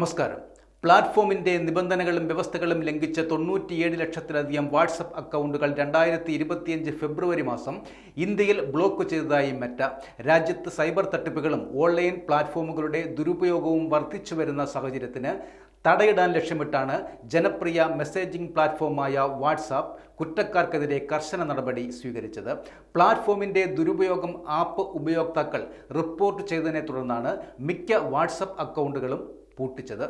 നമസ്കാരം. പ്ലാറ്റ്ഫോമിന്റെ നിബന്ധനകളും വ്യവസ്ഥകളും ലംഘിച്ച 97 ലക്ഷത്തിലധികം വാട്സപ്പ് അക്കൗണ്ടുകൾ 2025 ഫെബ്രുവരി മാസം ഇന്ത്യയിൽ ബ്ലോക്ക് ചെയ്തതായി മെറ്റ. രാജ്യത്ത് സൈബർ തട്ടിപ്പുകളും ഓൺലൈൻ പ്ലാറ്റ്ഫോമുകളുടെ ദുരുപയോഗവും വർദ്ധിച്ചു വരുന്ന സാഹചര്യത്തിന് തടയിടാൻ ലക്ഷ്യമിട്ടാണ് ജനപ്രിയ മെസ്സേജിംഗ് പ്ലാറ്റ്ഫോമായ വാട്സാപ്പ് കുറ്റക്കാർക്കെതിരെ കർശന നടപടി സ്വീകരിച്ചത്. പ്ലാറ്റ്ഫോമിന്റെ ദുരുപയോഗം ആപ്പ് ഉപയോക്താക്കൾ റിപ്പോർട്ട് ചെയ്തതിനെ തുടർന്നാണ് മിക്ക വാട്സപ്പ് അക്കൗണ്ടുകളും പൂട്ടിച്ചത്.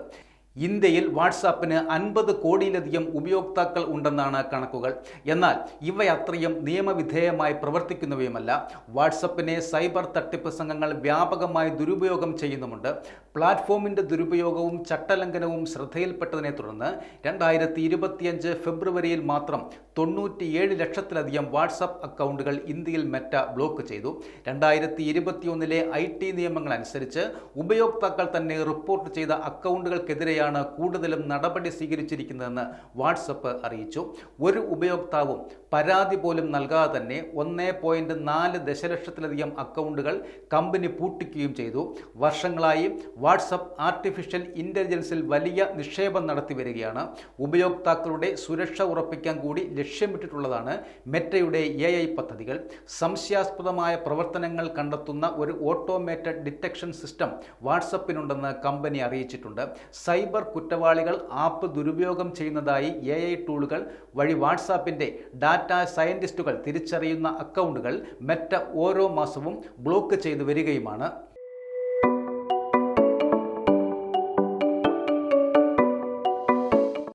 ഇന്ത്യയിൽ വാട്സാപ്പിന് 50 കോടിയിലധികം ഉപയോക്താക്കൾ ഉണ്ടെന്നാണ് കണക്കുകൾ. എന്നാൽ ഇവയത്രയും നിയമവിധേയമായി പ്രവർത്തിക്കുന്നവയുമല്ല. വാട്സപ്പിനെ സൈബർ തട്ടിപ്പ് സംഘങ്ങൾ വ്യാപകമായി ദുരുപയോഗം ചെയ്യുന്നുമുണ്ട്. പ്ലാറ്റ്ഫോമിന്റെ ദുരുപയോഗവും ചട്ടലംഘനവും ശ്രദ്ധയിൽപ്പെട്ടതിനെ തുടർന്ന് 2025 ഫെബ്രുവരിയിൽ മാത്രം 97 ലക്ഷത്തിലധികം വാട്സാപ്പ് അക്കൗണ്ടുകൾ ഇന്ത്യയിൽ മെറ്റ ബ്ലോക്ക് ചെയ്തു. 2021 IT നിയമങ്ങൾ അനുസരിച്ച് ഉപയോക്താക്കൾ തന്നെ റിപ്പോർട്ട് ചെയ്ത അക്കൗണ്ടുകൾക്കെതിരെയാണ് കൂടുതലും നടപടി സ്വീകരിച്ചിരിക്കുന്നതെന്ന് വാട്സപ്പ് അറിയിച്ചു. ഒരു ഉപയോക്താവും പരാതി പോലും നൽകാതെ തന്നെ 1.4 ദശലക്ഷത്തിലധികം അക്കൗണ്ടുകൾ കമ്പനി പൂട്ടിക്കുകയും ചെയ്തു. വർഷങ്ങളായി വാട്സപ്പ് ആർട്ടിഫിഷ്യൽ ഇന്റലിജൻസിൽ വലിയ നിക്ഷേപം നടത്തി വരികയാണ്. ഉപയോക്താക്കളുടെ സുരക്ഷ ഉറപ്പിക്കാൻ കൂടി ലക്ഷ്യമിട്ടിട്ടുള്ളതാണ് മെറ്റയുടെ AI പദ്ധതികൾ. സംശയാസ്പദമായ പ്രവർത്തനങ്ങൾ കണ്ടെത്തുന്ന ഒരു ഓട്ടോമേറ്റഡ് ഡിറ്റക്ഷൻ സിസ്റ്റം വാട്സപ്പിനുണ്ടെന്ന് കമ്പനി അറിയിച്ചിട്ടുണ്ട്. സൈബർ കുറ്റവാളികൾ ആപ്പ് ദുരുപയോഗം ചെയ്യുന്നതായി AI ടൂളുകൾ വഴി വാട്സാപ്പിന്റെ ഡാറ്റാ സയന്റിസ്റ്റുകൾ തിരിച്ചറിയുന്ന അക്കൗണ്ടുകൾ മെറ്റ ഓരോ മാസവും ബ്ലോക്ക് ചെയ്തു വരികയുമാണ്.